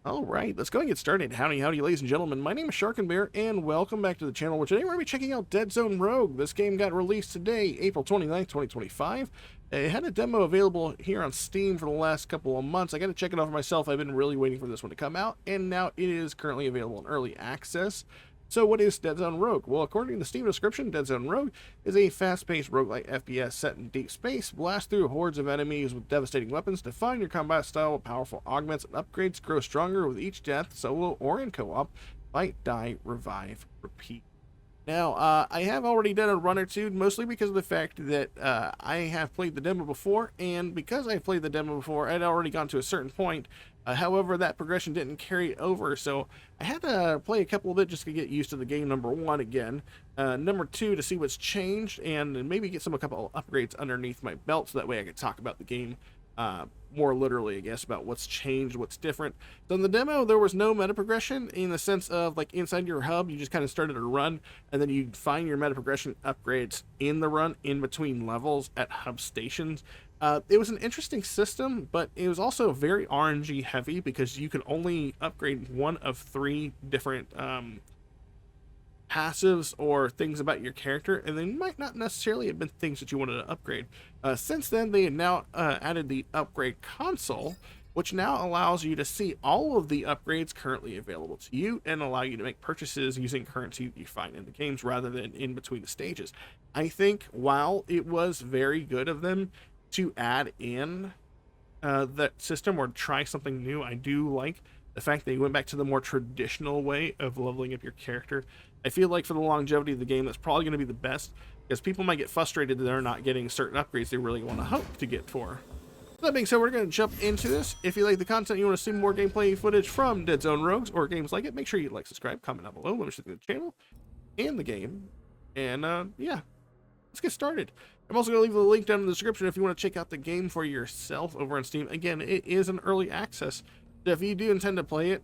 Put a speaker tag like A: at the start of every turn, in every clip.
A: All right, let's go and get started. Howdy, howdy, ladies and gentlemen. My name is Sharkinbear, and welcome back to the channel, where today we're going to be checking out Deadzone Rogue. This game got released today, April 29th, 2025. It had a demo available here on Steam for the last couple of months. I got to check it out for myself. I've been really waiting for this one to come out, and now it is currently available in early access. So what is Deadzone Rogue? Well, according to the Steam description, Deadzone Rogue is a fast-paced roguelite FPS set in deep space. Blast through hordes of enemies with devastating weapons. Define your combat style with powerful augments and upgrades. Grow stronger with each death, solo or in co-op. Fight, die, revive, repeat. Now, I have already done a run or two, mostly because of the fact that I have played the demo before, and because I've played the demo before, I'd already gone to a certain point. However, that progression didn't carry over, so I had to play a couple of it just to get used to the game, number one, again. Number two, to see what's changed, and maybe get a couple of upgrades underneath my belt, so that way I could talk about the game more literally, I guess, about what's changed, what's different. So in the demo, there was no meta progression in the sense of, like, inside your hub, you just kind of started a run, and then you find your meta progression upgrades in the run, in between levels at hub stations. It was an interesting system, but it was also very RNG heavy, because you could only upgrade one of three different passives or things about your character, and they might not necessarily have been things that you wanted to upgrade. Since then, they have now added the upgrade console, which now allows you to see all of the upgrades currently available to you and allow you to make purchases using currency you find in the games rather than in between the stages. I think while it was very good of them to add in that system or try something new, I do like the fact that you went back to the more traditional way of leveling up your character. I feel like for the longevity of the game, that's probably going to be the best, because people might get frustrated that they're not getting certain upgrades they really want to hope to get for. That being said, we're going to jump into this. If you like the content, you want to see more gameplay footage from Deadzone Rogues or games like it, make sure you like, subscribe, comment down below, let me show you the channel and the game. And yeah, let's get started. I'm also going to leave the link down in the description if you want to check out the game for yourself over on Steam. Again, it is an early access. If you do intend to play it,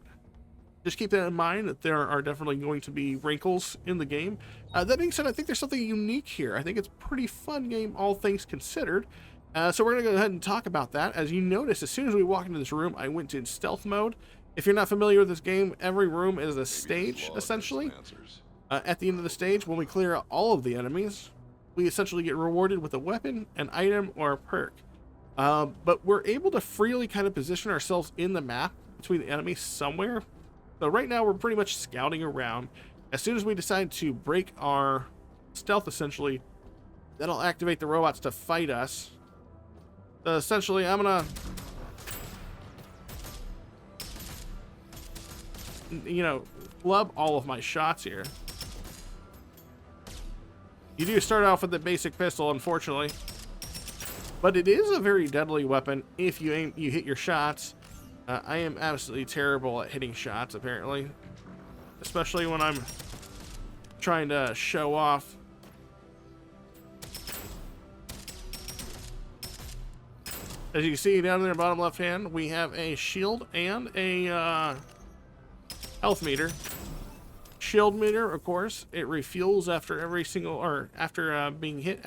A: just keep that in mind, that there are definitely going to be wrinkles in the game. That being said, I think there's something unique here. I think it's a pretty fun game, all things considered. So we're going to go ahead and talk about that. As you notice, as soon as we walk into this room, I went to stealth mode. If you're not familiar with this game, every room is a stage, essentially. At the end of the stage, when we clear out all of the enemies, we essentially get rewarded with a weapon, an item, or a perk. But we're able to freely kind of position ourselves in the map between the enemies somewhere. So right now we're pretty much scouting around. As soon as we decide to break our stealth, essentially, that'll activate the robots to fight us. So essentially, I'm gonna, club all of my shots here. You do start off with the basic pistol, unfortunately, but it is a very deadly weapon if you hit your shots. I am absolutely terrible at hitting shots, apparently, especially when I'm trying to show off. As you can see down in the bottom left hand, we have a shield and a health meter. Shield meter, of course, it refuels after every single, or after being hit.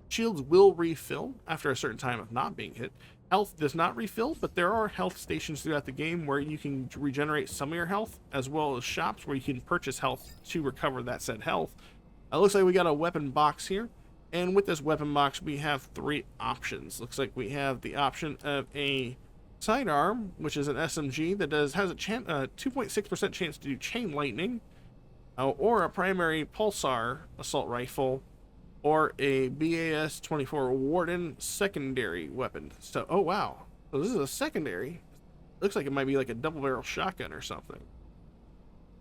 A: Shields will refill after a certain time of not being hit. Health does not refill, but there are health stations throughout the game where you can regenerate some of your health, as well as shops where you can purchase health to recover that said health. Looks like we got a weapon box here, and with this weapon box we have three options. Looks like we have the option of a sidearm, which is an SMG that has a 2.6% chance to do chain lightning, or a primary pulsar assault rifle, or a BAS-24 Warden secondary weapon. So, oh wow, so this is a secondary. Looks like it might be like a double barrel shotgun or something.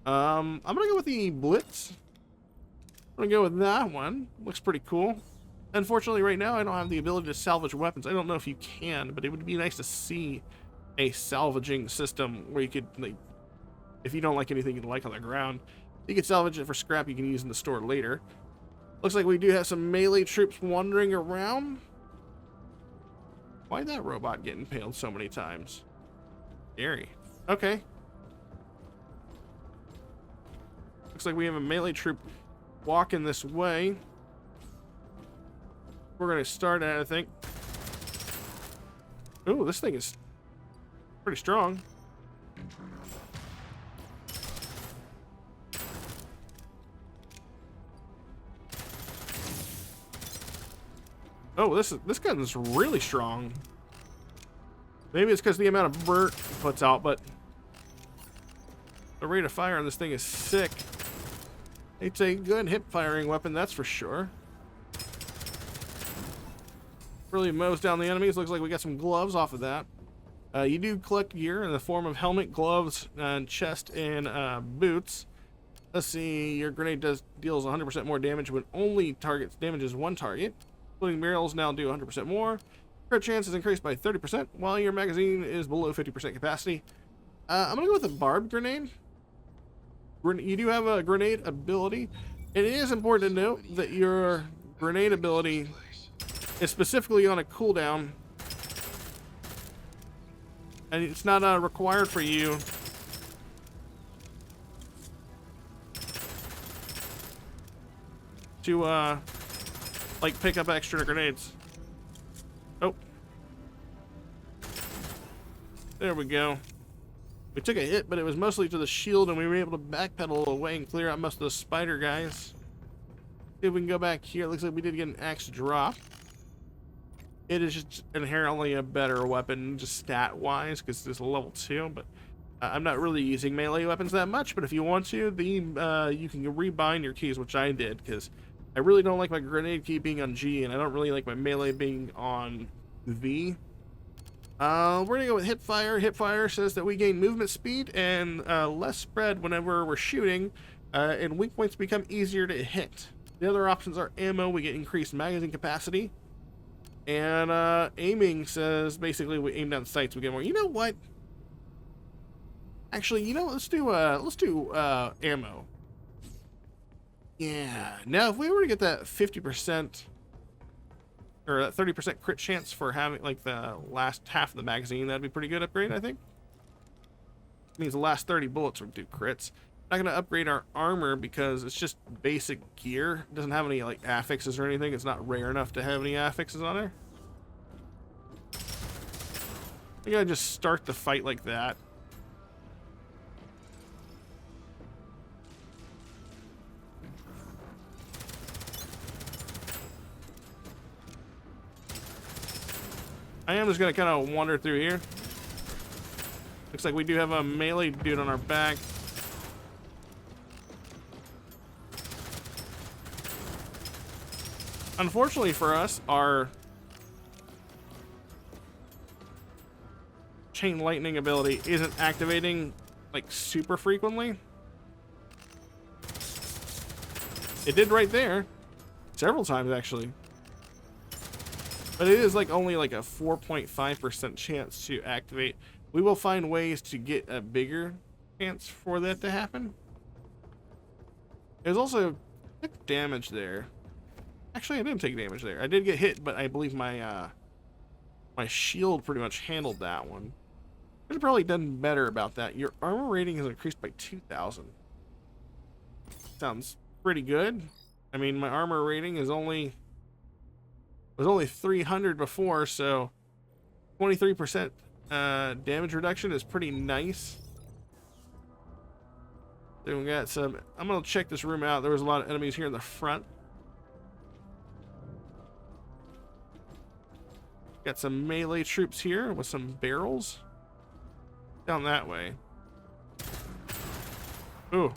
A: I'm gonna go with the Blitz. I'm gonna go with that one. Looks pretty cool. Unfortunately, right now I don't have the ability to salvage weapons. I don't know if you can, but it would be nice to see a salvaging system where you could, like, if you don't like anything you like on the ground, you could salvage it for scrap you can use in the store later. Looks like we do have some melee troops wandering around. Why'd that robot get impaled so many times? Scary. Okay. Looks like we have a melee troop walking this way. We're going to start at, I think. Ooh, this thing is Pretty strong. Oh, this gun is really strong. Maybe it's because the amount of burnt it puts out, but the rate of fire on this thing is sick. It's a good hip firing weapon, that's for sure. Really mows down the enemies. Looks like we got some gloves off of that. You do collect gear in the form of helmet, gloves, and chest, and boots. Let's see, your grenade deals 100% more damage when only damages one target. Including barrels now do 100% more. Crit chance is increased by 30% while your magazine is below 50% capacity. I'm gonna go with a barbed grenade. You do have a grenade ability. It is important to note that your grenade ability is specifically on a cooldown, and it's not required for you to like pick up extra grenades. Oh, there we go. We took a hit, but it was mostly to the shield, and we were able to backpedal away and clear out most of the spider guys. See if we can go back here. It looks like we did get an axe drop. It is just inherently a better weapon, just stat-wise, because it's a level 2, but I'm not really using melee weapons that much, but if you want to, you can rebind your keys, which I did, because I really don't like my grenade key being on G, and I don't really like my melee being on V. We're gonna go with hip fire. Hip fire says that we gain movement speed and less spread whenever we're shooting, and weak points become easier to hit. The other options are ammo. We get increased magazine capacity, and aiming says basically we aim down sights, we get more. You know what? Actually, you know, let's do ammo. Yeah. Now, if we were to get that 50%. Or that 30% crit chance for having like the last half of the magazine, that'd be pretty good upgrade, I think. It means the last 30 bullets would do crits. Not gonna upgrade our armor because it's just basic gear. It doesn't have any like affixes or anything. It's not rare enough to have any affixes on there. I gotta just start the fight like that. I am just gonna kind of wander through here. Looks like we do have a melee dude on our back. Unfortunately for us, our chain lightning ability isn't activating like super frequently. It did right there, several times actually. But it is like only like a 4.5% chance to activate. We will find ways to get a bigger chance for that to happen. There's also damage there. Actually, I didn't take damage there. I did get hit, but I believe my my shield pretty much handled that one. Could have probably done better about that. Your armor rating has increased by 2,000. Sounds pretty good. I mean, my armor rating is only was only 300 before, so 23% damage reduction is pretty nice. Then we got some. I'm gonna check this room out. There was a lot of enemies here in the front. Got some melee troops here with some barrels down that way. Ooh.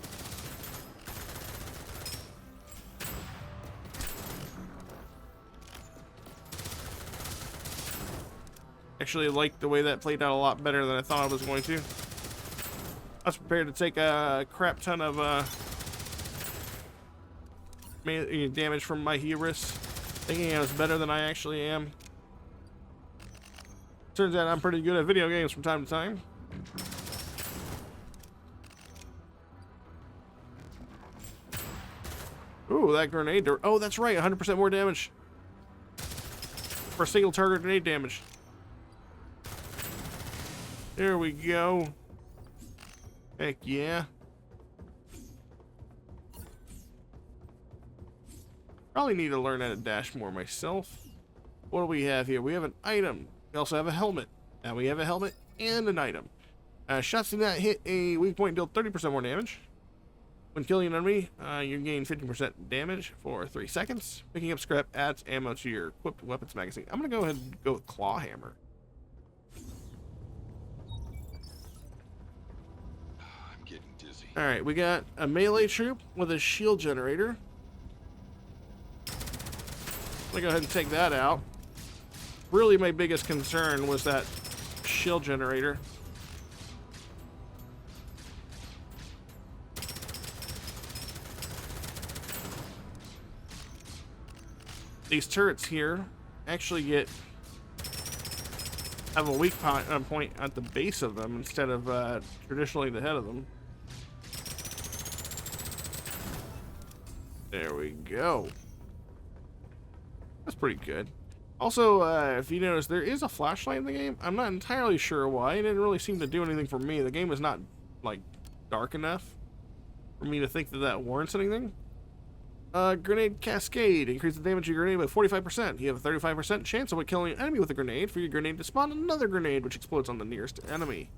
A: Actually like the way that played out a lot better than I thought I was going to. I was prepared to take a crap ton of damage from my hubris, thinking I was better than I actually am. Turns out I'm pretty good at video games from time to time. Ooh, that grenade. Oh, that's right, 100% more damage for single target grenade damage. There we go. Heck yeah. Probably need to learn how to dash more myself. What do we have here? We have an item. We also have a helmet. Now we have a helmet. and an item. Shots do not hit a weak point deal 30% more damage. When killing an enemy, you gain 50% damage for 3 seconds. Picking up scrap adds ammo to your equipped weapons magazine. I'm going to go ahead and go with Claw Hammer.
B: I'm getting dizzy.
A: Alright, we got a melee troop with a shield generator. I'm going to go ahead and take that out. Really, my biggest concern was that shield generator. These turrets here actually have a weak point at the base of them instead of traditionally the head of them. There we go. That's pretty good. Also, if you notice, there is a flashlight in the game. I'm not entirely sure why. It didn't really seem to do anything for me. The game is not, like, dark enough for me to think that that warrants anything. Grenade Cascade. Increase the damage of your grenade by 45%. You have a 35% chance of killing an enemy with a grenade for your grenade to spawn another grenade, which explodes on the nearest enemy.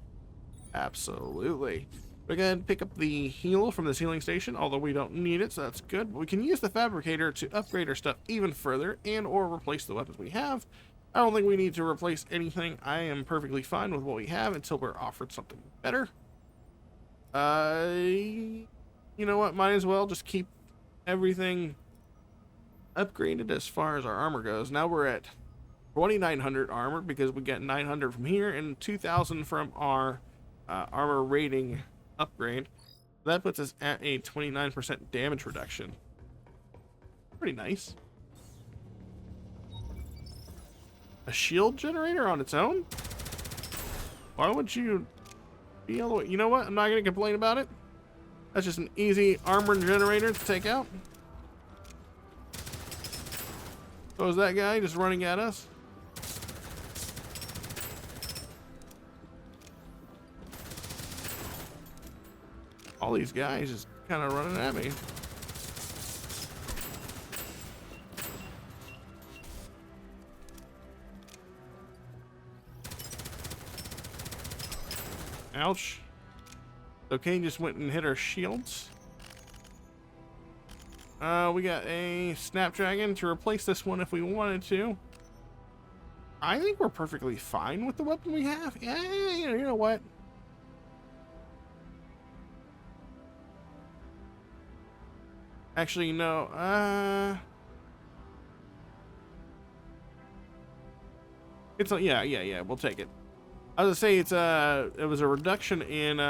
A: Absolutely. We're going to pick up the heal from this healing station, although we don't need it, so that's good. But we can use the fabricator to upgrade our stuff even further and or replace the weapons we have. I don't think we need to replace anything. I am perfectly fine with what we have until we're offered something better. You know what? Might as well just keep everything upgraded as far as our armor goes. Now we're at 2,900 armor because we get 900 from here and 2,000 from our armor rating upgrade. That puts us at a 29% damage reduction. Pretty nice. A shield generator on its own? Why would you be all the way? You know what? I'm not going to complain about it. That's just an easy armor generator to take out. So is that guy just running at us? All these guys just kind of running at me. Ouch. Okay, just went and hit our shields. We got a Snapdragon to replace this one if we wanted to. I think we're perfectly fine with the weapon we have. Yeah, you know what? Actually, no. It's a, yeah. We'll take it. I was gonna say it's it was a reduction in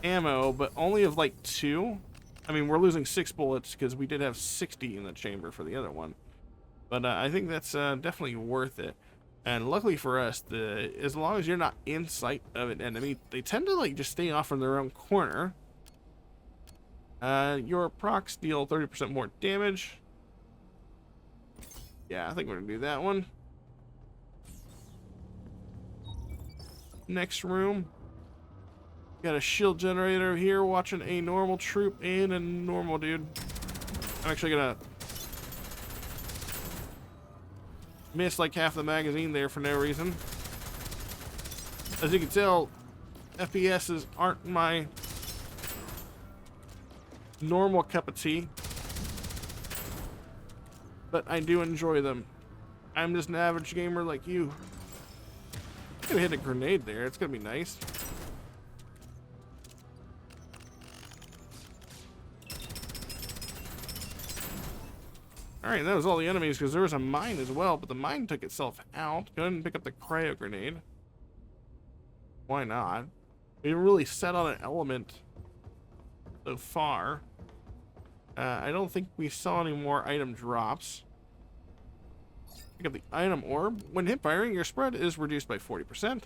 A: ammo, but only of like 2. I mean, we're losing 6 bullets because we did have 60 in the chamber for the other one. But I think that's definitely worth it. And luckily for us, as long as you're not in sight of an enemy, they tend to like just stay off in their own corner. Your procs deal 30% more damage. Yeah, I think we're gonna do that one. Next room. Got a shield generator here watching a normal troop and a normal dude. I'm actually gonna miss like half the magazine there for no reason. As you can tell, FPSs aren't my normal cup of tea, but I do enjoy them. I'm just an average gamer like you. I'm gonna hit a grenade there. It's gonna be nice. Alright, that was all the enemies because there was a mine as well, but the mine took itself out. Go ahead and pick up the cryo grenade. Why not? We didn't really set on an element so far. I don't think we saw any more item drops. Pick up the item orb. When hit firing, your spread is reduced by 40%.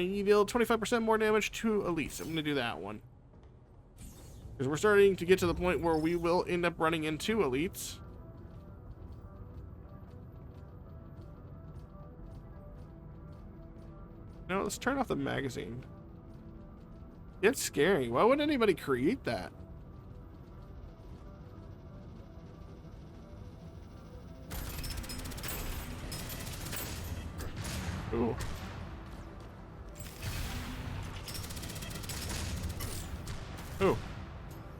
A: You deal 25% more damage to elites. I'm going to do that one. Because we're starting to get to the point where we will end up running into elites. Now let's turn off the magazine. It's scary. Why would anybody create that? Ooh. Ooh.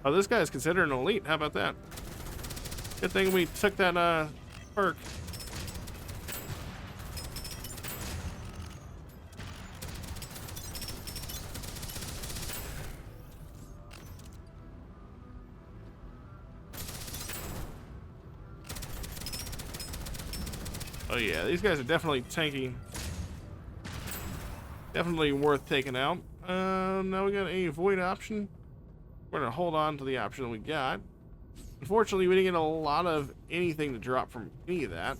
A: Oh, this guy's considered an elite. How about that? Good thing we took that perk. Oh yeah, these guys are definitely tanky. Definitely worth taking out. Now we got a void option. We're gonna hold on to the option we got. Unfortunately, we didn't get a lot of anything to drop from any of that.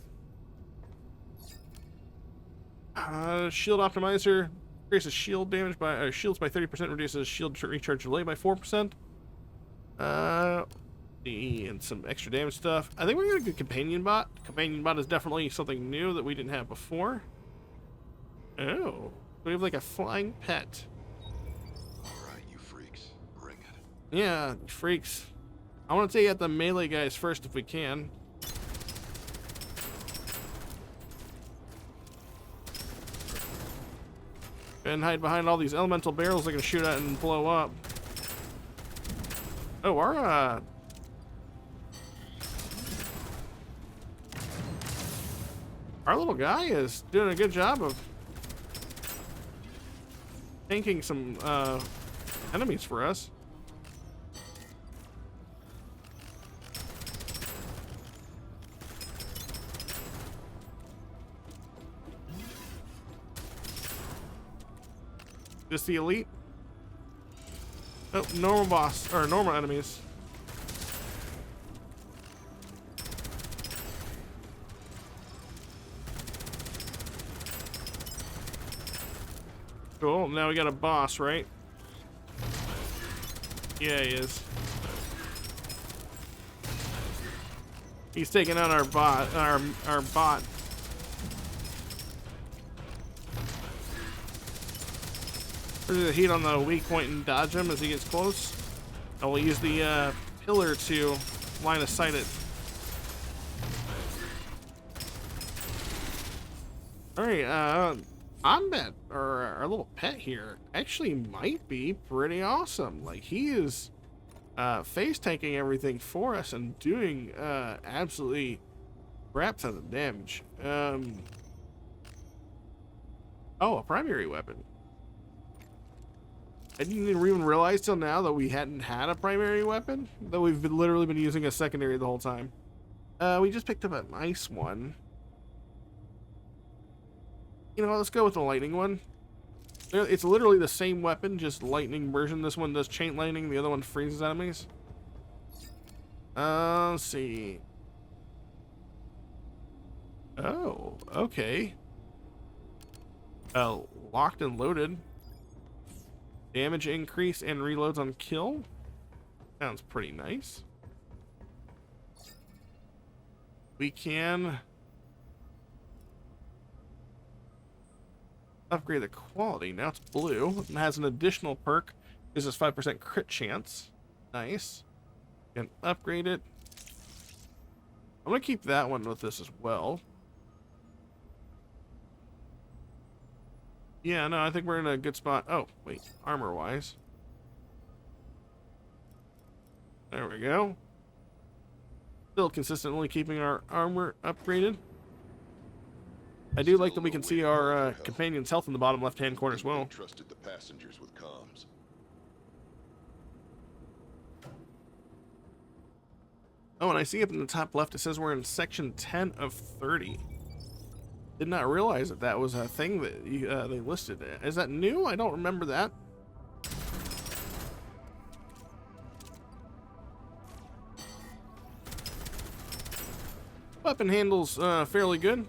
A: Shield optimizer increases shield damage by shields by 30%, reduces shield recharge delay by 4%. And some extra damage stuff. I think we're gonna get companion bot. Companion bot is definitely something new that we didn't have before. Oh, we have like a flying pet.
B: All right, you freaks, bring it.
A: Yeah, freaks. I want to take out the melee guys first if we can. And hide behind all these elemental barrels they can shoot at and blow up. Oh, our little guy is doing a good job of tanking some enemies for us. This the elite? Oh, normal boss, or normal enemies. Cool, now we got a boss, right? Yeah, he is. He's taking out our bot, our bot. There's the heat on the weak point and dodge him as he gets close. And we'll use the pillar to line of sight it. Alright, Ombat, or our little pet here, actually might be pretty awesome. Like, he is face tanking everything for us and doing absolutely crap tons of damage. Oh, a primary weapon. I didn't even realize till now that we hadn't had a primary weapon, that we've literally been using a secondary the whole time. We just picked up a nice one. You know, let's go with the lightning one. It's literally the same weapon, just lightning version. This one does chain lightning, the other one freezes enemies. Let's see. Oh, okay. Locked and loaded. Damage increase and reloads on kill. Sounds pretty nice. We can upgrade the quality. Now it's blue. It has an additional perk. Gives us 5% crit chance. Nice. Can upgrade it. I'm gonna keep that one with this as well. Yeah, no, I think we're in a good spot. Oh, wait, armor-wise. There we go. Still consistently keeping our armor upgraded. I do like that we can see our companion's health in the bottom left-hand corner as well.
B: Trusted the passengers with comms.
A: Oh, and I see up in the top left, it says we're in section 10 of 30. Did not realize that that was a thing that they listed. Is that new? I don't remember that. Weapon handles fairly good.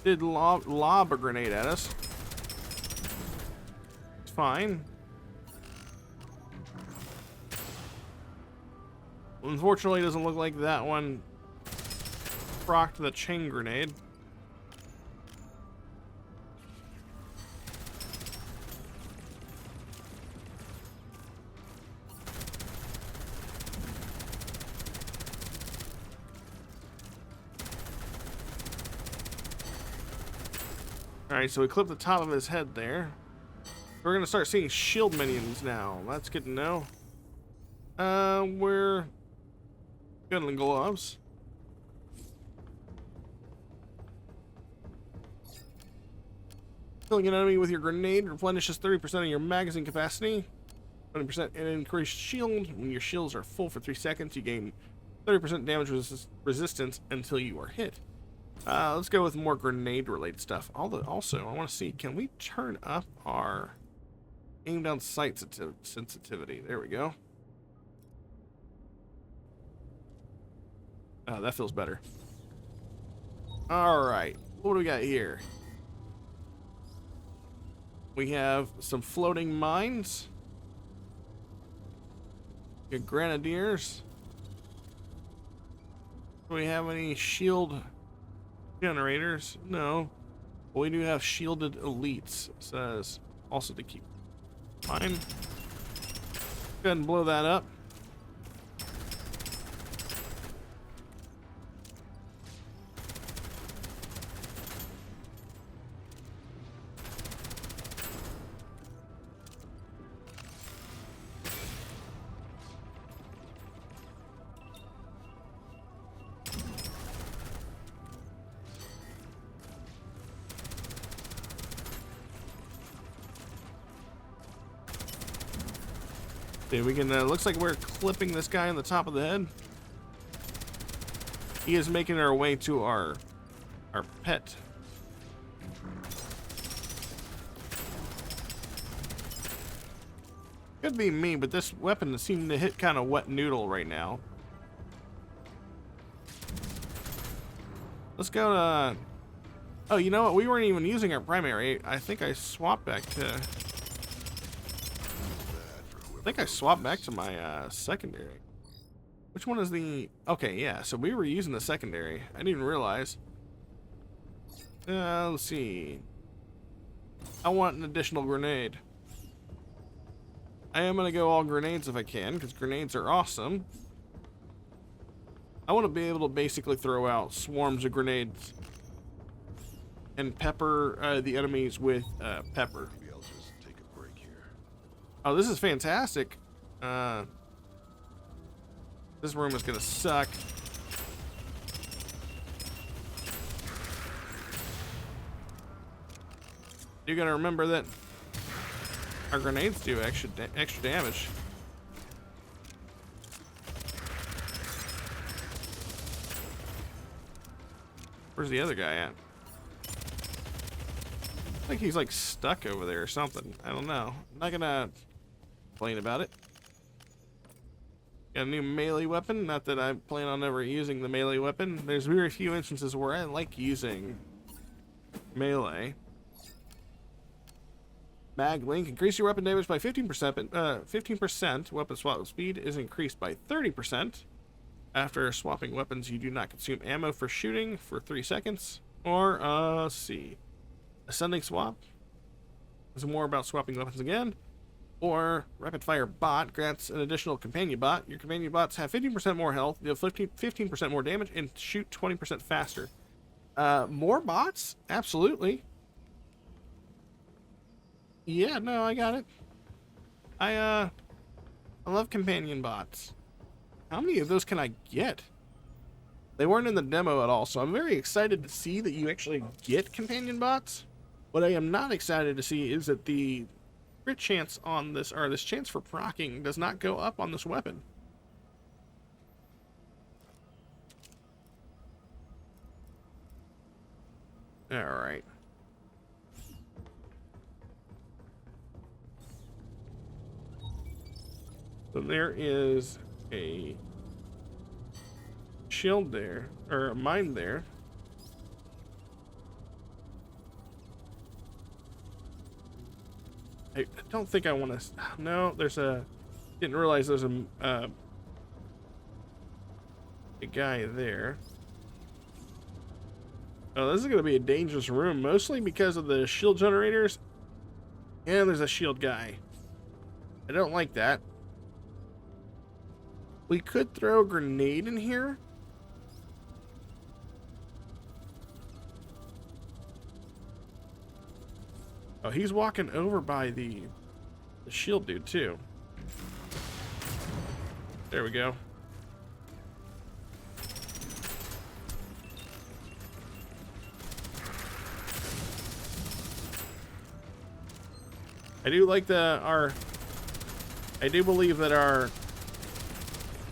A: Did lob a grenade at us. It's fine. Unfortunately, it doesn't look like that one procced the chain grenade. Alright, so we clip the top of his head there. We're gonna start seeing shield minions now. That's good to know. We're good in gloves. Killing an enemy with your grenade replenishes 30% of your magazine capacity. 20% increased shield. When your shields are full for 3 seconds, you gain 30% damage resistance until you are hit. Let's go with more grenade-related stuff. Also, I want to see, can we turn up our aim down sight sensitivity? There we go. That feels better. Alright, what do we got here? We have some floating mines. We got grenadiers. Do we have any shield generators? No. But we do have shielded elites. It says also to keep in mind. Go ahead and blow that up. Dude, we can, looks like we're clipping this guy on the top of the head. He is making our way to our pet. Could be me, but this weapon seems to hit kind of wet noodle right now. Let's go to... Oh, you know what? We weren't even using our primary. I think I swapped back to... my secondary. Which one is the... Okay, yeah, so we were using the secondary. I didn't even realize. Let's see. I want an additional grenade. I am going to go all grenades if I can, because grenades are awesome. I want to be able to basically throw out swarms of grenades and pepper the enemies with pepper.
B: Maybe I'll just take a break here.
A: Oh, this is fantastic. This room is gonna suck. You gotta remember that our grenades do extra damage. Where's the other guy at? I think he's like stuck over there or something. I don't know. I'm not gonna complain about it. Got a new melee weapon. Not that I plan on ever using the melee weapon. There's very few instances where I like using melee. Mag link. Increase your weapon damage by 15%. 15%. Weapon swap speed is increased by 30%. After swapping weapons, you do not consume ammo for shooting for 3 seconds. Or, let's see. Ascending swap. There's more about swapping weapons again. Or rapid fire bot grants an additional companion bot. Your companion bots have 15% more health, deal 15% more damage, and shoot 20% faster. More bots? Absolutely. Yeah, no, I got it. I love companion bots. How many of those can I get? They weren't in the demo at all, so I'm very excited to see that you actually get companion bots. What I am not excited to see is that the crit chance on this, or this chance for proccing, does not go up on this weapon. Alright. So there is a shield there, or a mine there. I don't think I want to. No, there's a. Didn't realize there's a guy there. Oh, this is going to be a dangerous room, mostly because of the shield generators. And there's a shield guy. I don't like that. We could throw a grenade in here. Oh, he's walking over by the shield dude too. There we go. I do like I do believe that our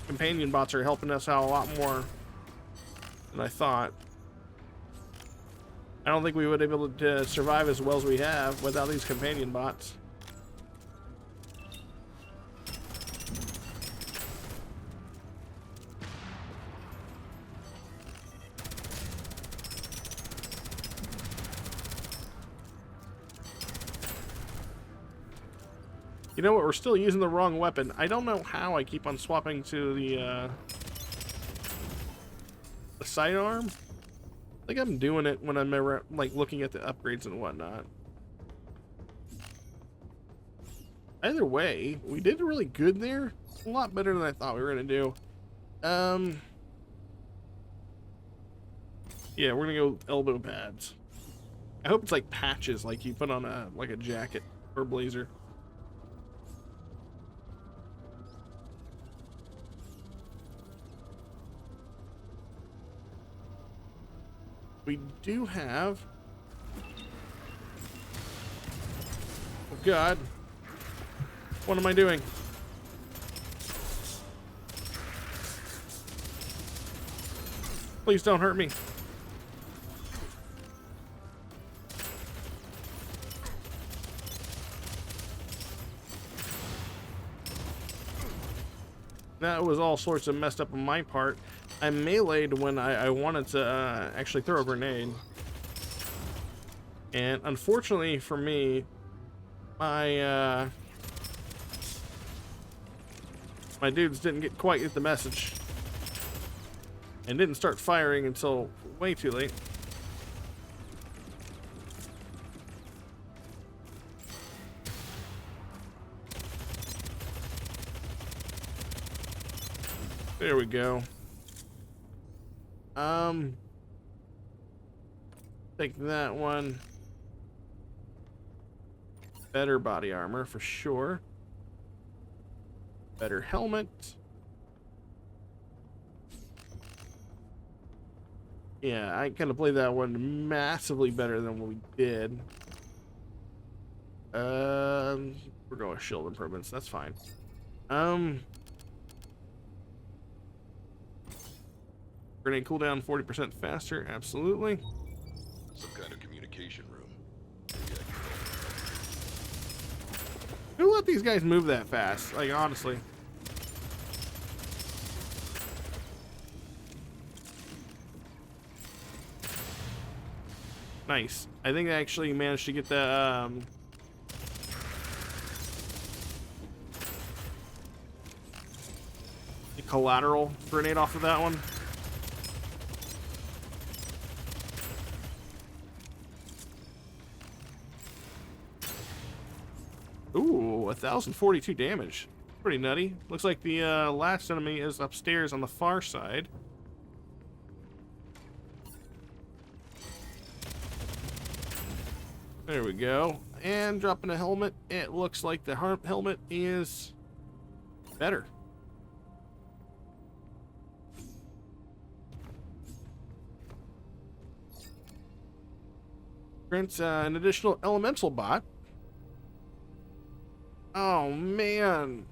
A: companion bots are helping us out a lot more than I thought. I don't think we would be able to survive as well as we have without these companion bots. You know what? We're still using the wrong weapon. I don't know how I keep on swapping to the sidearm. I think I'm doing it when I'm like looking at the upgrades and whatnot. Either way, we did really good there. A lot better than I thought we were gonna do. Yeah, we're gonna go elbow pads. I hope it's like patches, like you put on a jacket or blazer. We do have... Oh God. What am I doing? Please don't hurt me. That was all sorts of messed up on my part. I meleeed when I wanted to actually throw a grenade. And unfortunately for me, my my dudes didn't quite get the message. And didn't start firing until way too late. There we go. Take that one. Better body armor for sure. Better helmet. Yeah, I kind of played that one massively better than what we did. We're going with shield improvements. That's fine. Grenade cooldown 40% faster. Absolutely.
B: Some kind of communication room.
A: Who let these guys move that fast? Like, honestly. Nice. I think I actually managed to get the collateral grenade off of that one. Ooh, 1,042 damage. Pretty nutty. Looks like the last enemy is upstairs on the far side. There we go. And dropping a helmet. It looks like the helmet is better. Grants an additional elemental bot. Oh, man.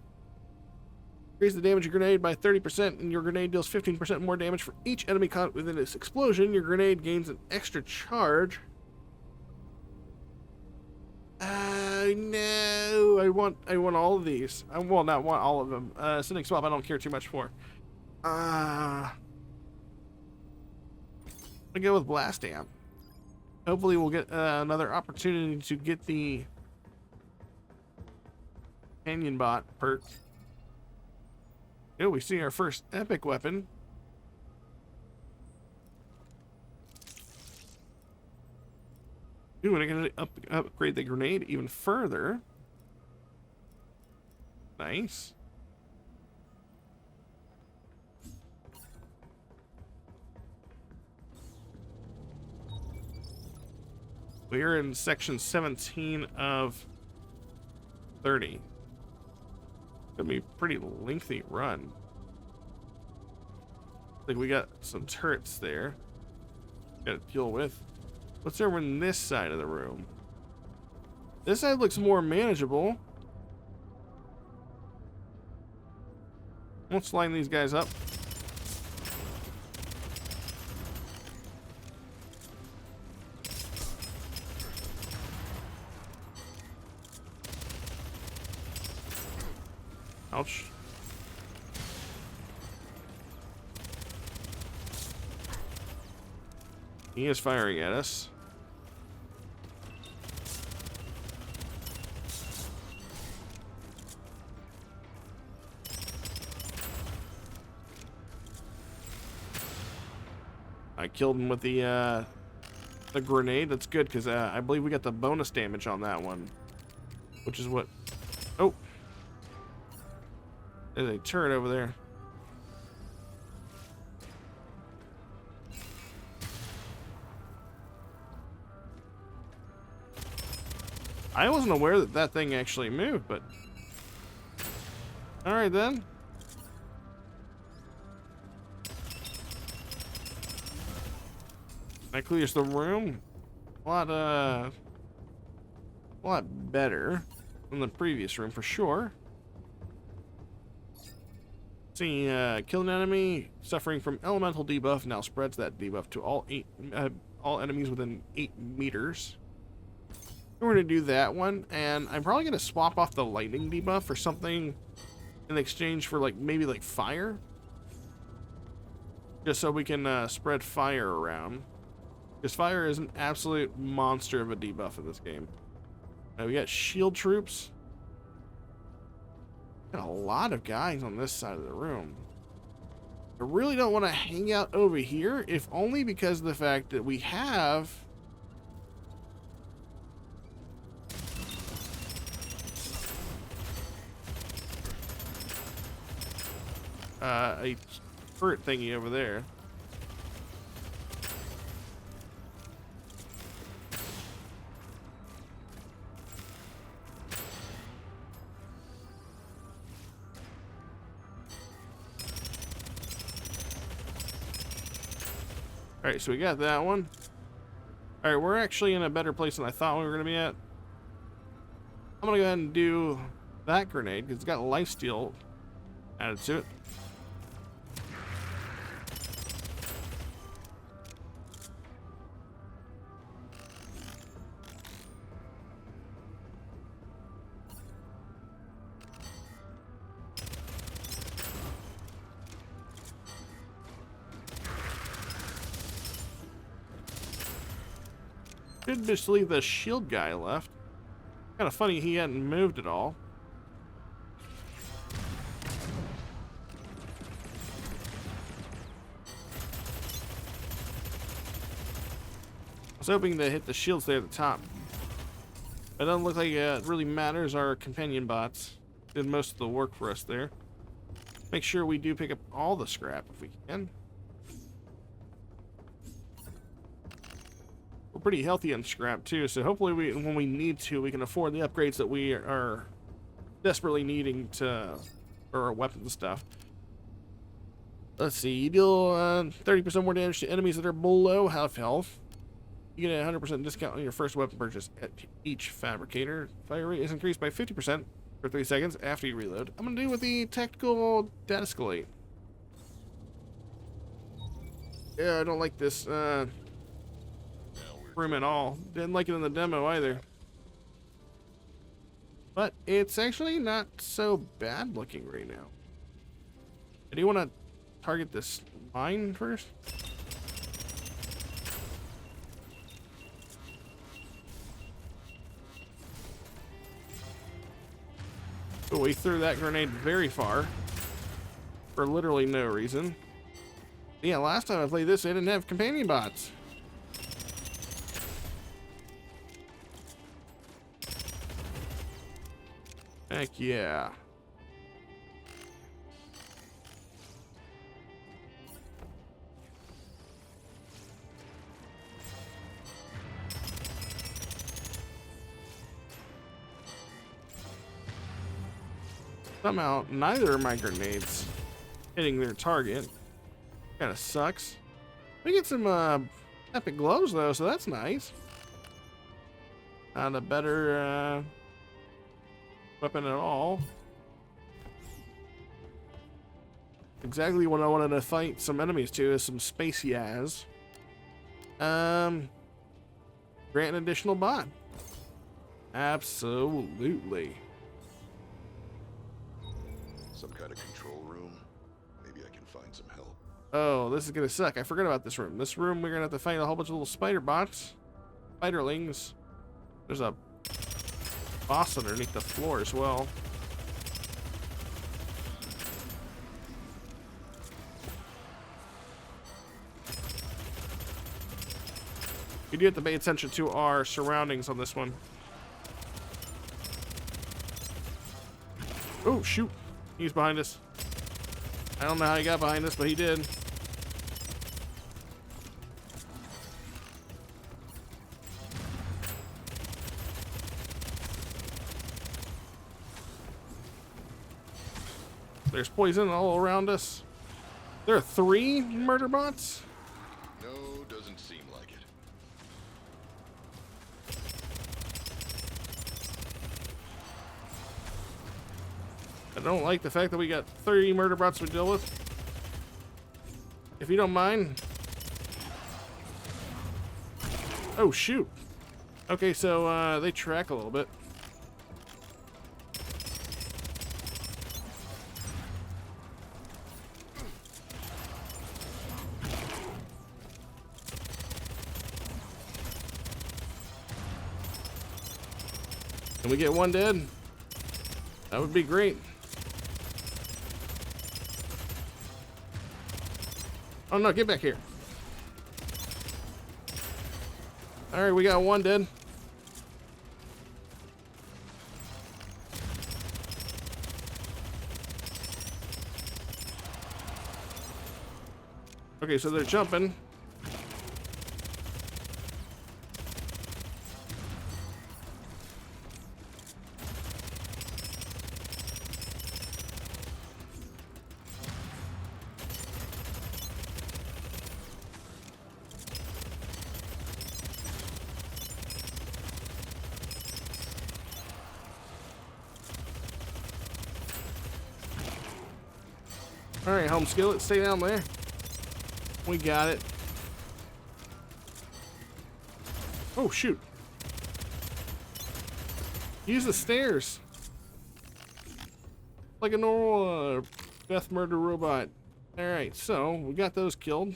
A: Increase the damage of your grenade by 30%, and your grenade deals 15% more damage for each enemy caught within this explosion. Your grenade gains an extra charge. No. I want all of these. I will not want all of them. Sending swap I don't care too much for. I go with Blast Amp. Hopefully we'll get another opportunity to get the Companion Bot perk. Oh, we see our first epic weapon. Ooh, and I'm gonna upgrade the grenade even further. Nice. We're in section 17 of 30. Gonna be a pretty lengthy run. Like we got some turrets there. Gotta deal with. What's over in this side of the room? This side looks more manageable. Let's line these guys up. Ouch. He is firing at us. I killed him with the grenade. That's good because I believe we got the bonus damage on that one, which is what. Oh, there's a turret over there. I wasn't aware that that thing actually moved, but all right then. That clears the room. A lot better than the previous room for sure. See, kill an enemy suffering from elemental debuff now spreads that debuff to all enemies within 8 meters. We're gonna do that one, and I'm probably gonna swap off the lightning debuff for something in exchange for maybe fire, just so we can spread fire around. Because fire is an absolute monster of a debuff in this game. We got shield troops. Got a lot of guys on this side of the room. I really don't want to hang out over here, if only because of the fact that we have a turret thingy over there. Alright, so we got that one. Alright, we're actually in a better place than I thought we were going to be at. I'm going to go ahead and do that grenade, because it's got lifesteal added to it. Should just leave the shield guy left. Kind of funny he hadn't moved at all. I was hoping to hit the shields there at the top. It doesn't look like it really matters. Our companion bots did most of the work for us there. Make sure we do pick up all the scrap if we can. We're pretty healthy on scrap too, so hopefully when we need to, we can afford the upgrades that we are desperately needing for our weapons and stuff. Let's see, you deal 30% more damage to enemies that are below half health. You get a 100% discount on your first weapon purchase at each fabricator. Fire rate is increased by 50% for 3 seconds after you reload. I'm gonna do with the tactical Deadzone. Yeah, I don't like this room at all. Didn't like it in the demo either. But it's actually not so bad looking right now. Do you want to target this mine first? Oh, we threw that grenade very far for literally no reason. Yeah, last time I played this, I didn't have companion bots. Heck yeah. Somehow, neither of my grenades hitting their target. Kind of sucks. We get some epic glows though, so that's nice. Not a better weapon at all. Exactly what I wanted to fight some enemies to is some space yaz. Grant an additional bot. Absolutely.
B: Some kind of control room. Maybe I can find some help.
A: Oh, this is gonna suck. I forgot about this room. This room, we're gonna have to fight a whole bunch of little spider bots. Spiderlings. There's a boss underneath the floor as well. You do have to pay attention to our surroundings on this one. Oh, shoot. He's behind us. I don't know how he got behind us, but he did. There's poison all around us. There are 3 murder bots?
B: No, doesn't seem like it.
A: I don't like the fact that we got 30 murder bots to deal with. If you don't mind. Oh, shoot. Okay, so they track a little bit. Can we get one dead? That would be great. Oh no, get back here. Alright, we got one dead. Okay, so they're jumping. Alright, home skillet, stay down there. We got it. Oh, shoot. Use the stairs. Like a normal death murder robot. Alright, so we got those killed.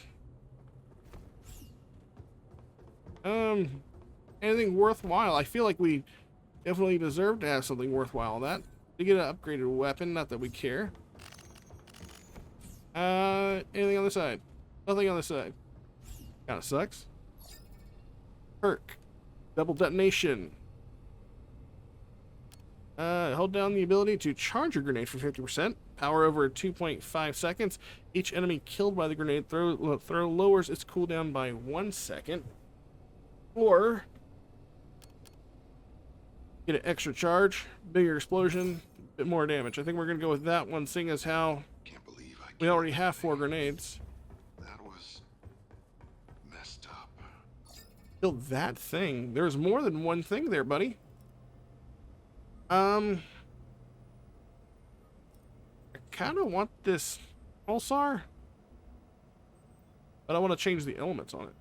A: Anything worthwhile? I feel like we definitely deserve to have something worthwhile on that. To get an upgraded weapon, not that we care. Anything on the side? Nothing on the side. Kinda sucks. Perk. Double detonation. Hold down the ability to charge your grenade for 50%. Power over 2.5 seconds. Each enemy killed by the grenade throw lowers its cooldown by 1 second. Or get an extra charge, bigger explosion, a bit more damage. I think we're gonna go with that one, seeing as how we already have 4 grenades.
B: That was messed up.
A: Kill that thing. There's more than one thing there, buddy. I kind of want this pulsar, but I want to change the elements on it.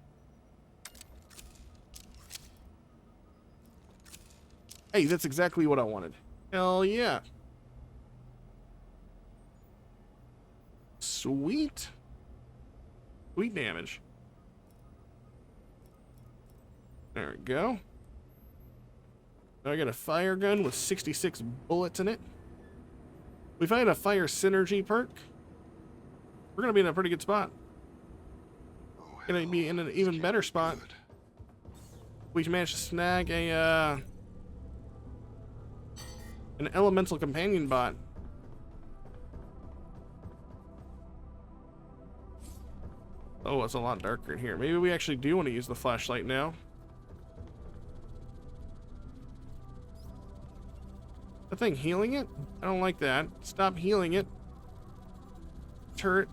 A: Hey, that's exactly what I wanted. Hell yeah. Sweet. Sweet damage. There we go. Now I got a fire gun with 66 bullets in it. We find a fire synergy perk. We're gonna be in a pretty good spot. Gonna be in an even better spot. We managed to snag a an elemental companion bot. Oh, it's a lot darker in here. Maybe we actually do want to use the flashlight now. thing healing it? I don't like that. Stop healing it. Turret.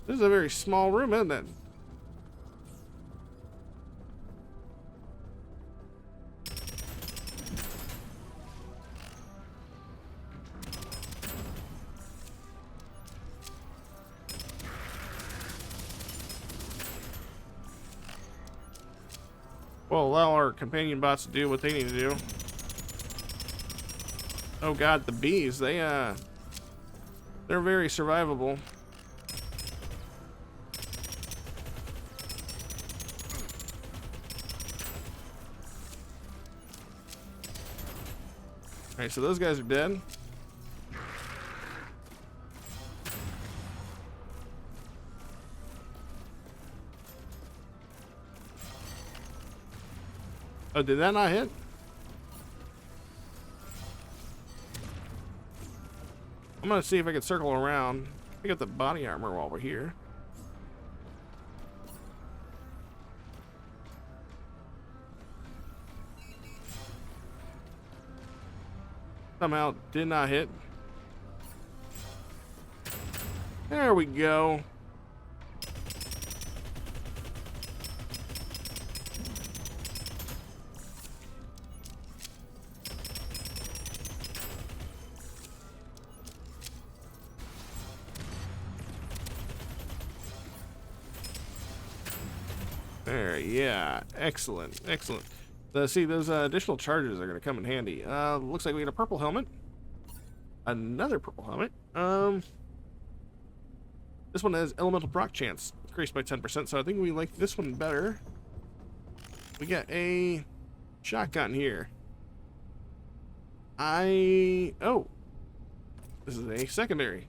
A: This is a very small room, isn't it? Well, allow our companion bots to do what they need to do. Oh god, the bees, they're very survivable. Alright, so those guys are dead. Oh, did that not hit? I'm gonna see if I can circle around. Pick up the body armor while we're here. Somehow did not hit. There we go. There, yeah, excellent, excellent. See, those additional charges are going to come in handy. Looks like we get a purple helmet. Another purple helmet. This one has elemental proc chance, increased by 10%, so I think we like this one better. We got a shotgun here. Oh. This is a secondary.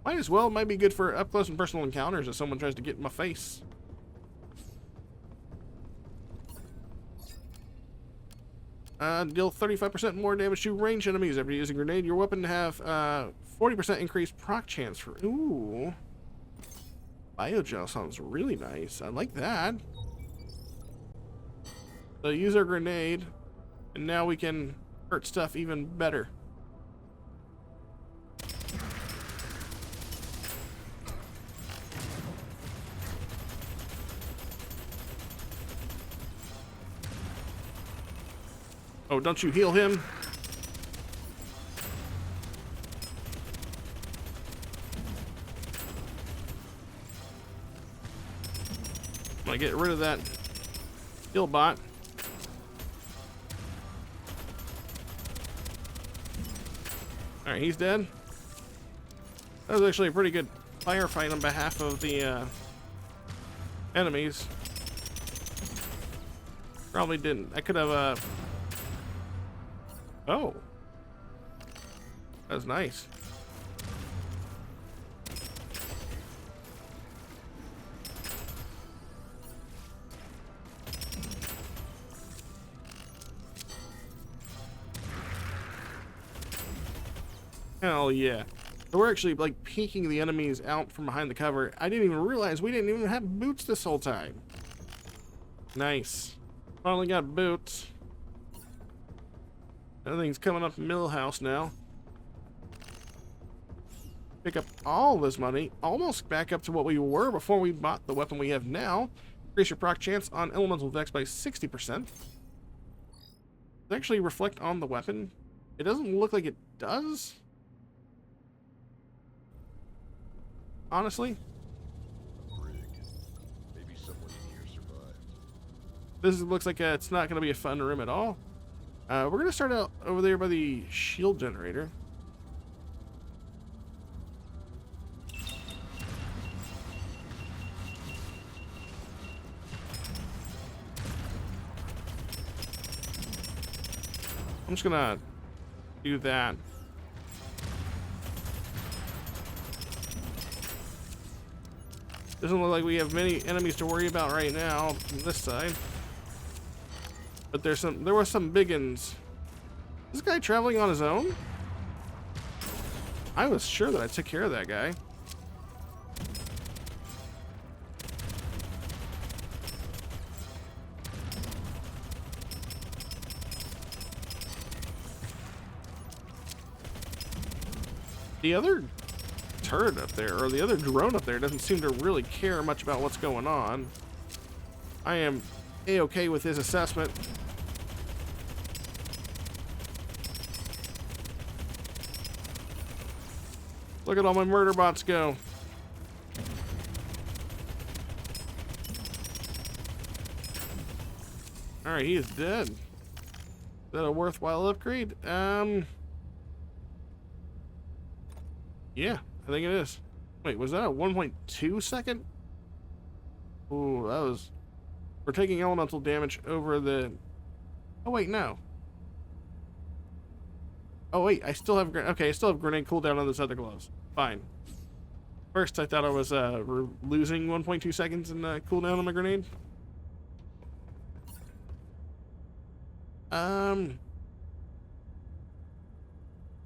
A: Might as well, might be good for up close and personal encounters if someone tries to get in my face. Deal 35% more damage to ranged enemies after using a grenade. Your weapon have 40% increased proc chance for. Ooh. Biogel sounds really nice. I like that. So use our grenade, and now we can hurt stuff even better. Oh, don't you heal him? I'm gonna get rid of that heal bot. Alright, he's dead. That was actually a pretty good firefight on behalf of the enemies. Probably didn't. I could have oh. That was nice. Hell yeah. So we're actually like peeking the enemies out from behind the cover. I didn't even realize we didn't even have boots this whole time. Nice. Finally got boots. Everything's coming up Millhouse now. Pick up all this money, almost back up to what we were before we bought the weapon we have now. Increase your proc chance on elemental dex by 60%. Does it actually reflect on the weapon? It doesn't look like it does. Honestly.
B: Maybe someone in here survived.
A: This looks like it's not going to be a fun room at all. We're going to start out over there by the shield generator. I'm just going to do that. Doesn't look like we have many enemies to worry about right now from this side. But there were some big uns. Is this guy traveling on his own? I was sure that I took care of that guy. The other turret up there, or the other drone up there, doesn't seem to really care much about what's going on. I am A-okay with his assessment. Look at all my murder bots go. Alright, he is dead. Is that a worthwhile upgrade? Yeah, I think it is. Wait, was that a 1.2 second? Ooh, that was... We're taking elemental damage over the... Oh, wait, no. Oh, wait, I still have... Okay, I still have grenade cooldown on those other gloves. Fine. First, I thought I was losing 1.2 seconds in cooldown on my grenade.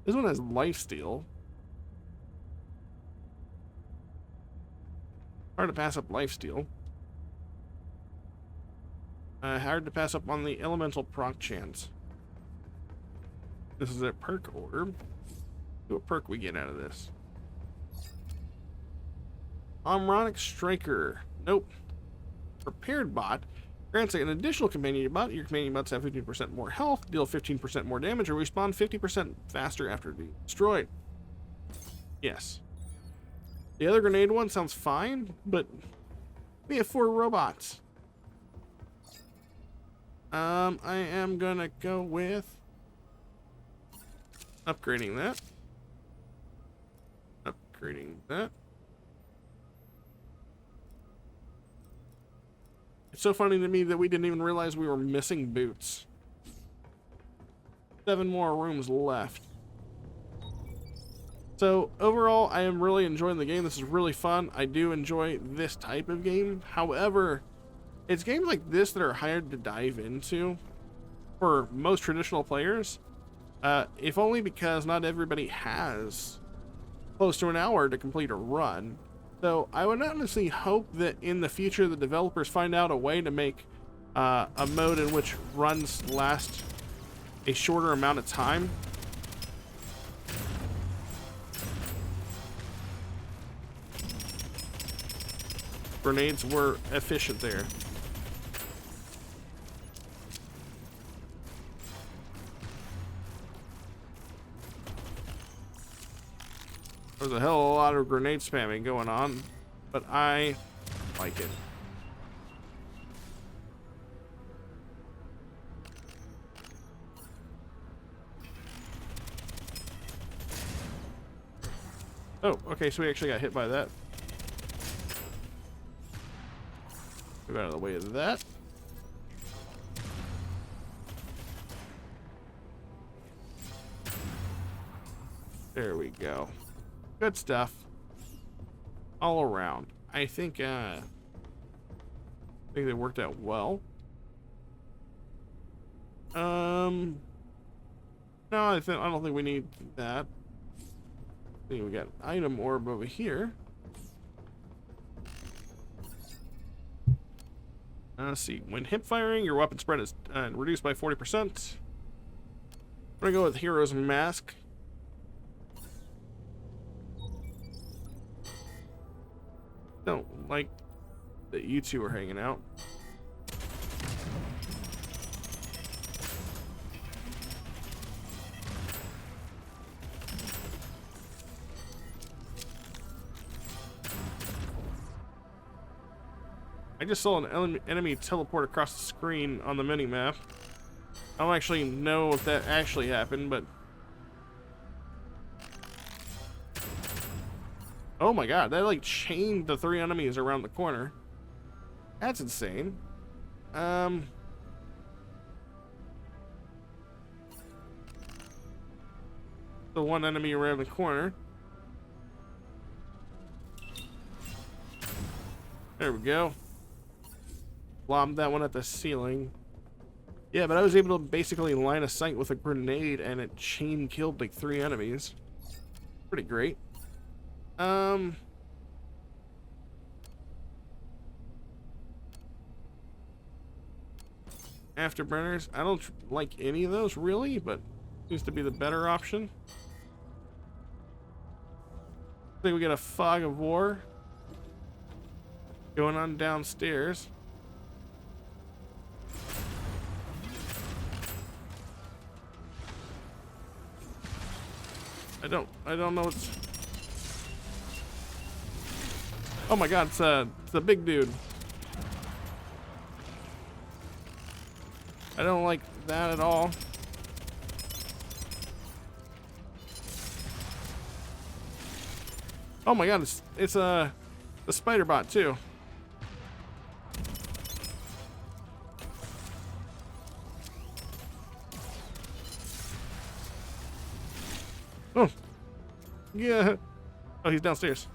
A: This one has lifesteal. Hard to pass up lifesteal. Hard to pass up on the elemental proc chance. This is a perk order. See what perk we get out of this. Harmonic Striker. Nope. Prepared bot. Grants an additional companion bot. Your companion bots have 15% more health, deal 15% more damage, or respawn 50% faster after being destroyed. Yes. The other grenade one sounds fine, but we have 4 robots. I am gonna go with upgrading that. Upgrading that. It's so funny to me that we didn't even realize we were missing boots. 7 more rooms left. So overall, I am really enjoying the game. This is really fun. I do enjoy this type of game. However, it's games like this that are hard to dive into for most traditional players. If only because not everybody has close to an hour to complete a run. So I would honestly hope that in the future the developers find out a way to make a mode in which runs last a shorter amount of time. Grenades were efficient there. There's a hell of a lot of grenade spamming going on, but I like it. Oh, okay, so we actually got hit by that. Move out of the way of that. There we go. Good stuff. All around. I think they worked out well. No, I don't think we need that. I think we got an item orb over here. Let's see. When hip firing, your weapon spread is reduced by 40%. I'm gonna go with Hero's Mask. Don't like that you two are hanging out. I just saw an enemy teleport across the screen on the mini-map. I don't actually know if that actually happened, but... Oh my god, that like chained the 3 enemies around the corner. That's insane. The one enemy around the corner. There we go. Lobbed that one at the ceiling. Yeah, but I was able to basically line of sight with a grenade and it chain killed like 3 enemies. Pretty great. Afterburners. I don't like any of those really, but seems to be the better option. like we got a fog of war going on downstairs. I don't know what's. Oh my god, it's a big dude. I don't like that at all. Oh my god, it's a spider bot too. Oh. Yeah. Oh, he's downstairs.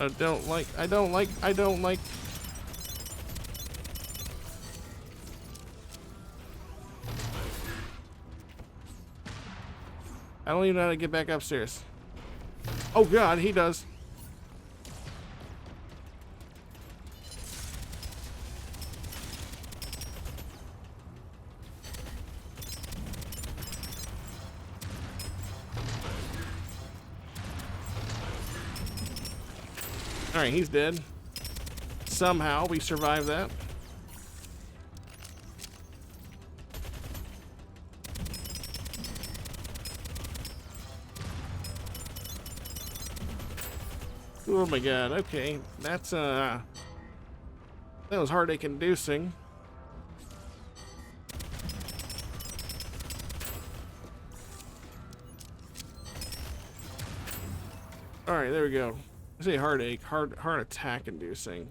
A: I don't like. I don't like. I don't like. I don't even know how to get back upstairs. Oh god, he does. Alright, he's dead. Somehow we survived that. Oh my god, okay. That's that was heartache inducing. Alright, there we go. I say heartache, heart attack inducing.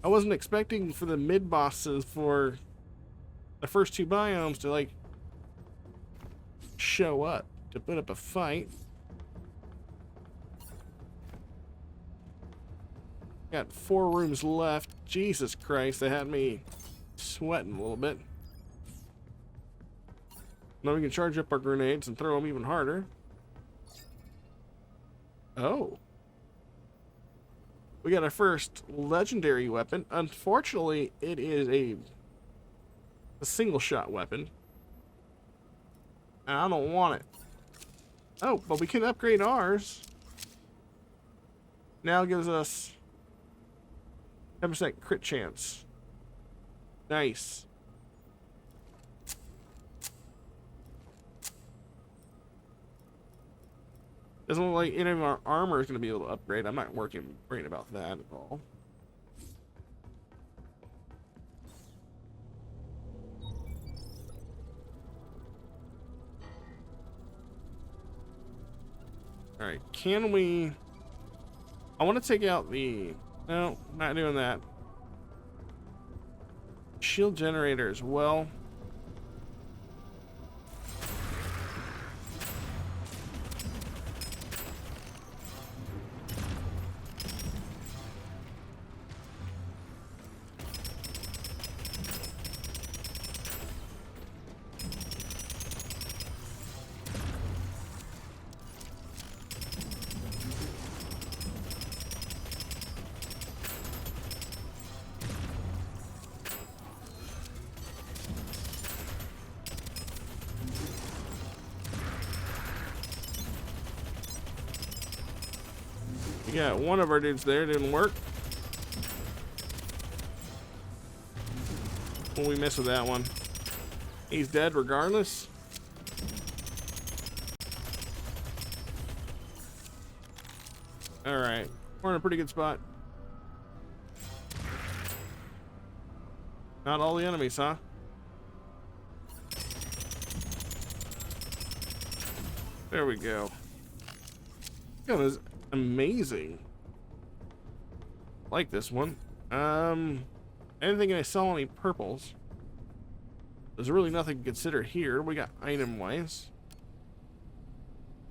A: I wasn't expecting for the mid bosses for the first two biomes to like show up to put up a fight. Got 4 rooms left. Jesus Christ, they had me sweating a little bit. Now we can charge up our grenades and throw them even harder. Oh. We got our first legendary weapon. Unfortunately, it is a single shot weapon. And I don't want it. Oh, but we can upgrade ours. Now it gives us 10% crit chance. Nice. Doesn't look like any of our armor is going to be able to upgrade. I'm not worrying about that at all. Alright, can we... I want to take out the... No, not doing that. Shield generator as well. We got one of our dudes there, didn't work. Well, we missed with that one. He's dead regardless. Alright, we're in a pretty good spot. Not all the enemies, huh? There we go. That was amazing. Like this one. Anything I saw any purples? There's really nothing to consider here. We got item wise.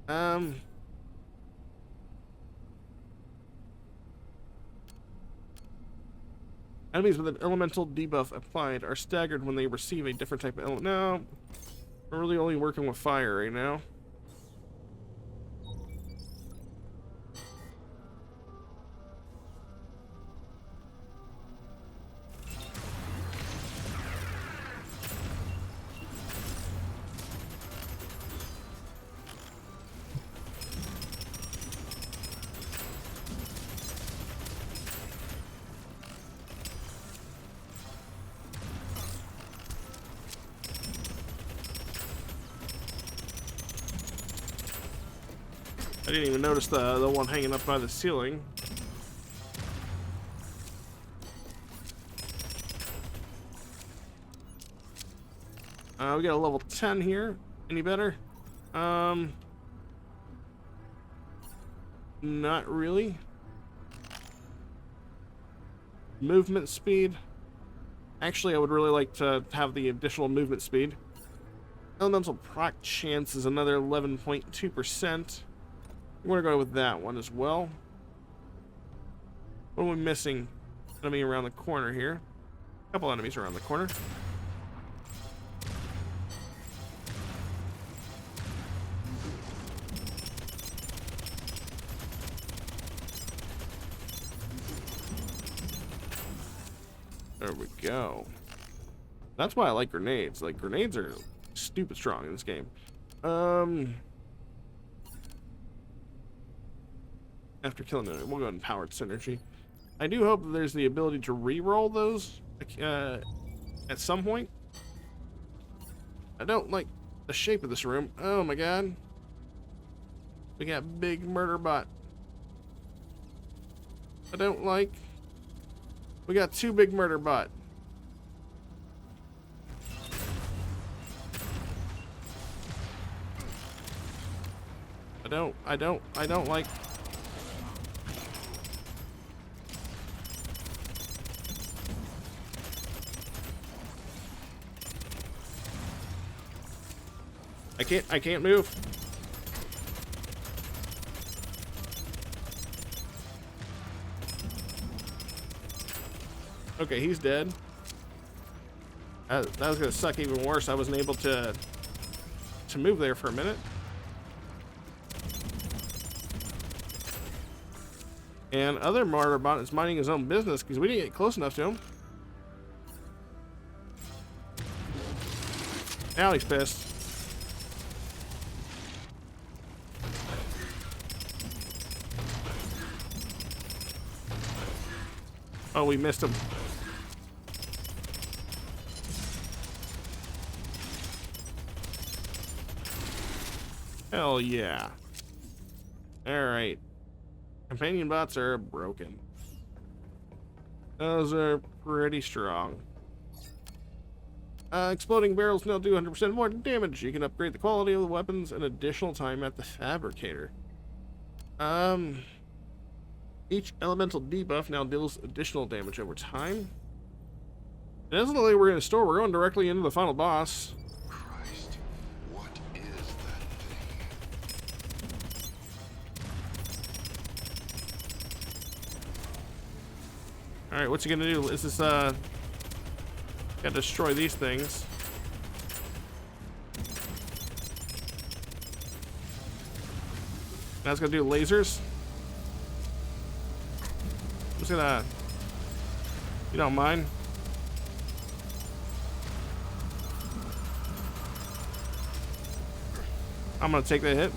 A: Enemies with an elemental debuff applied are staggered when they receive a different type of element. No, we're really only working with fire right now. I didn't even notice the one hanging up by the ceiling. We got a level 10 here. Any better? Not really. Movement speed. Actually, I would really like to have the additional movement speed. Elemental proc chance is another 11.2%. We're going to go with that one as well. What are we missing? Enemy around the corner here. A couple enemies around the corner. There we go. That's why I like grenades. Like, grenades are stupid strong in this game. After killing it, we'll go ahead and power synergy. I do hope that there's the ability to re-roll those at some point. I don't like the shape of this room. Oh my god. We got big murder bot. I don't like. We got two big murder bot. I don't like. I can't move. Okay, he's dead. That was gonna suck even worse. I wasn't able to move there for a minute. And other martyr bot is minding his own business because we didn't get close enough to him. Now he's pissed. Oh, we missed him. Hell yeah. Alright. Companion bots are broken. Those are pretty strong. Exploding barrels now do 100% more damage. You can upgrade the quality of the weapons and additional time at the fabricator. Each elemental debuff now deals additional damage over time. It doesn't look like we're in a store. We're going directly into the final boss.
B: Christ, what is that thing?
A: Alright, what's he gonna do? Is this, gotta destroy these things. Now it's gonna do lasers. I'm just gonna, you don't mind. I'm gonna take the hit.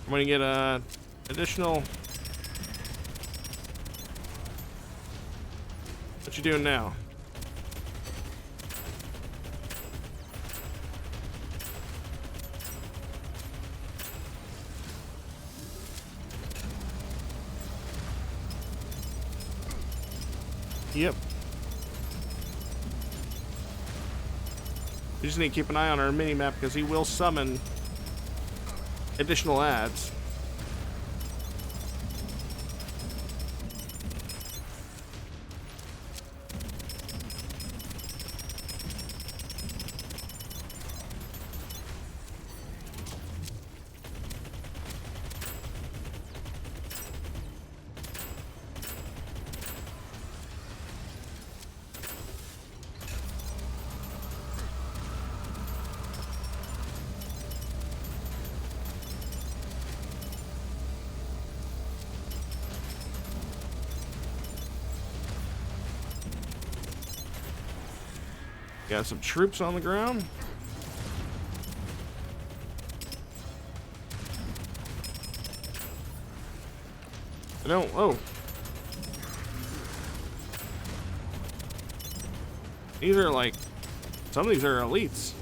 A: I'm gonna get additional. What you doing now? Yep. We just need to keep an eye on our mini-map because he will summon additional ads. Got some troops on the ground. I don't. Oh. These are like Some of these are elites.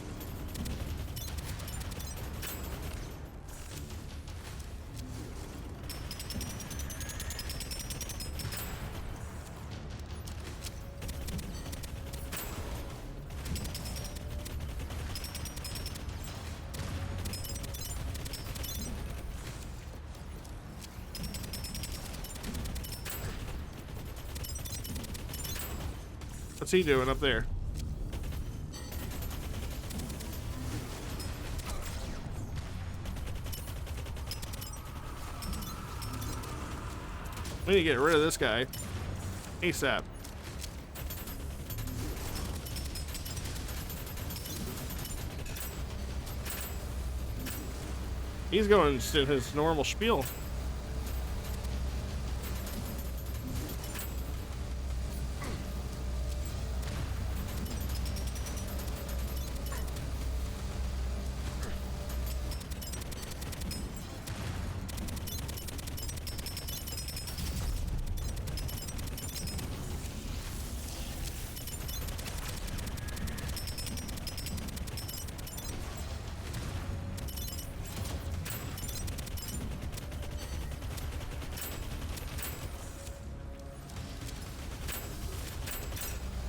A: What's he doing up there? We need to get rid of this guy ASAP. He's going just in his normal spiel.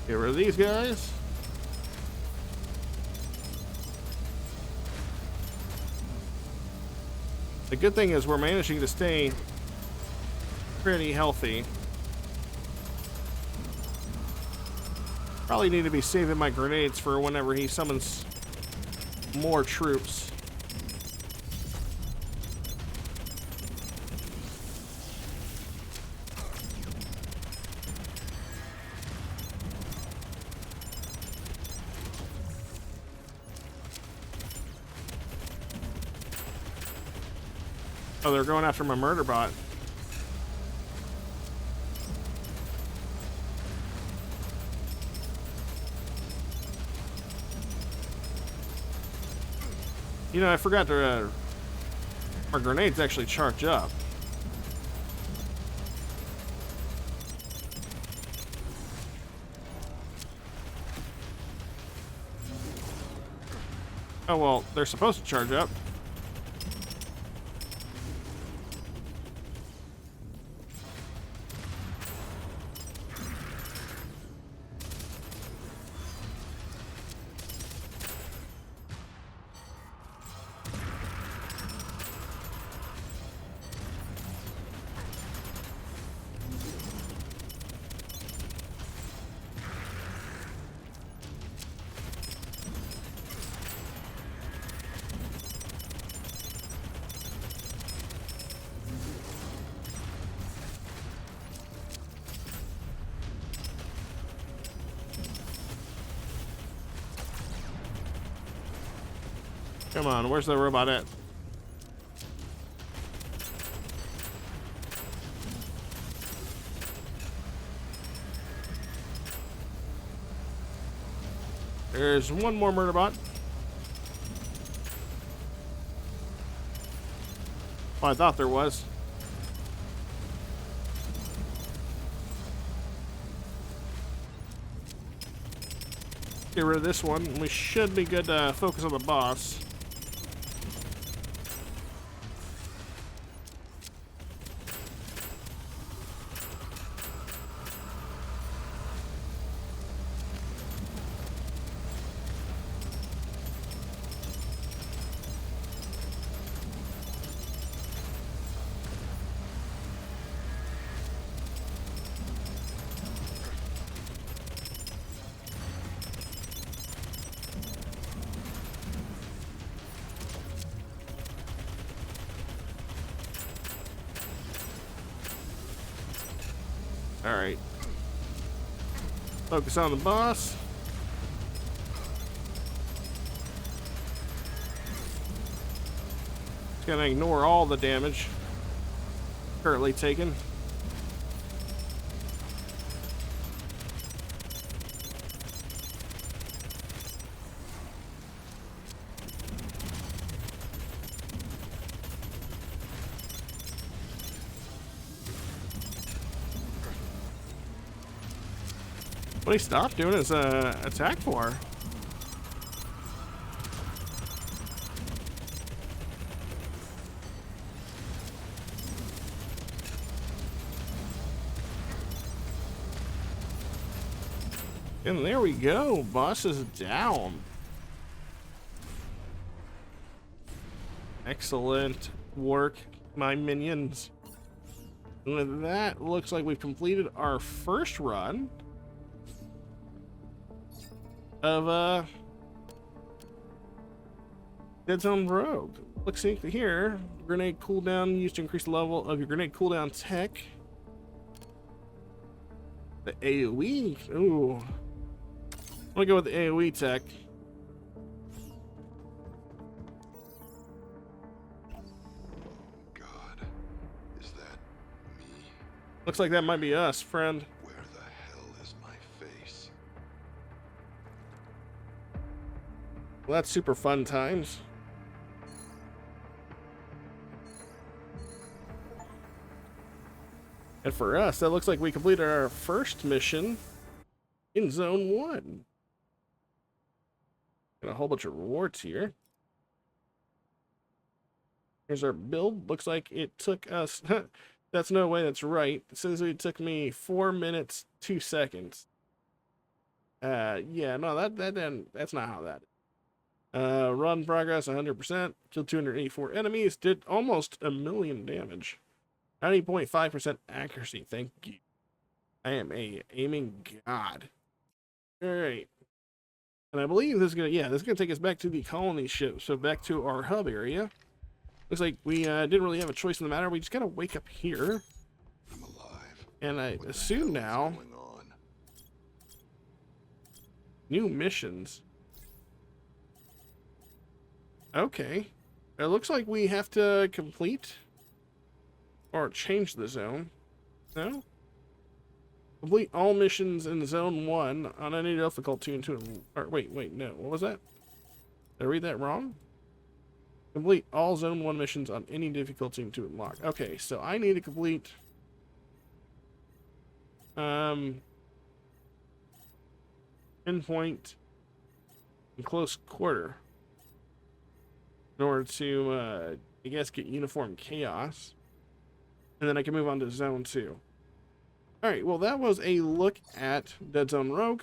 A: Get rid of these guys. The good thing is we're managing to stay pretty healthy. Probably need to be saving my grenades for whenever he summons more troops. Oh, they're going after my murder bot. You know, I forgot to, my grenades actually charge up. Oh, well, they're supposed to charge up. Come on, where's the robot at? There's one more murder bot. Oh, I thought there was. Get rid of this one. We should be good to focus on the boss. Alright. Focus on the boss. It's gonna ignore all the damage currently taken. What he stopped doing is attack for. And there we go. Boss is down. Excellent work, my minions. And with that, looks like we've completed our first run of Deadzone Rogue. Looks like here, grenade cooldown used to increase the level of your grenade cooldown tech. The AoE, ooh. I'm gonna go with the AoE tech.
B: God, is that me?
A: Looks like that might be us, friend.
B: Where the hell is my face?
A: Well, that's super fun times. And for us, that looks like we completed our first mission in Zone 1. Got a whole bunch of rewards here. Here's our build. Looks like it took us... That's no way that's right. It says it took me 4 minutes, 2 seconds. Yeah, no, that's not how that is. Run progress 100%. Killed 284 enemies. Did almost 1 million damage. 90.5% accuracy. Thank you. I am a aiming god. All right. And I believe this is gonna, yeah, this is gonna take us back to the colony ship. So back to our hub area. Looks like we didn't really have a choice in the matter. We just gotta wake up here.
B: I'm alive.
A: And I assume now new missions. Okay. It looks like we have to complete or change the zone. No? Complete all missions in Zone 1 on any difficulty into... Or wait, no. What was that? Did I read that wrong? Complete all Zone 1 missions on any difficulty to unlock. Okay, so I need to complete... Pinpoint in close quarter. In order to, I guess, get uniform chaos. And then I can move on to Zone 2. Alright, well that was a look at Deadzone Rogue.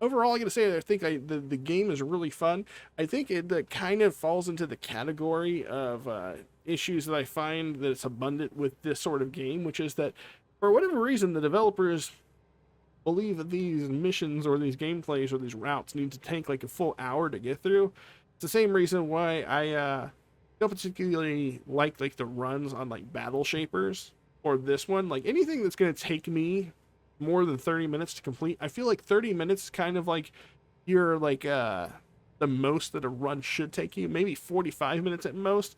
A: Overall, I gotta say, I think the game is really fun. I think it kind of falls into the category of issues that I find that it's abundant with this sort of game, which is that for whatever reason, the developers believe that these missions or these gameplays or these routes need to take like a full hour to get through. It's the same reason why I don't particularly like the runs on like Battle Shapers or this one. Like anything that's going to take me more than 30 minutes to complete, I feel like 30 minutes is kind of like you're like the most that a run should take you. Maybe 45 minutes at most.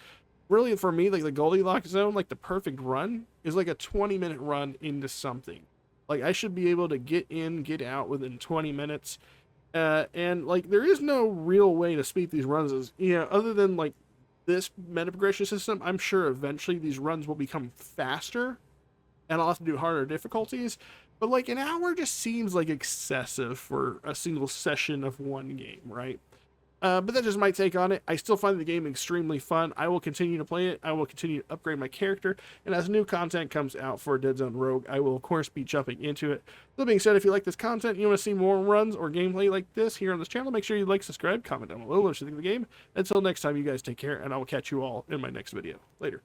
A: Really, for me, like the Goldilocks zone, like the perfect run is like a 20-minute run into something. Like I should be able to get in, get out within 20 minutes. And like there is no real way to speed these runs, as you know, other than like this meta progression system. I'm sure eventually these runs will become faster and I'll have to do harder difficulties, but like an hour just seems like excessive for a single session of one game, right? But that's just my take on it. I still find the game extremely fun. I will continue to play it. I will continue to upgrade my character. And as new content comes out for Deadzone Rogue, I will, of course, be jumping into it. That being said, if you like this content, you want to see more runs or gameplay like this here on this channel, make sure you like, subscribe, comment down below what you think of the game. Until next time, you guys take care, and I will catch you all in my next video. Later.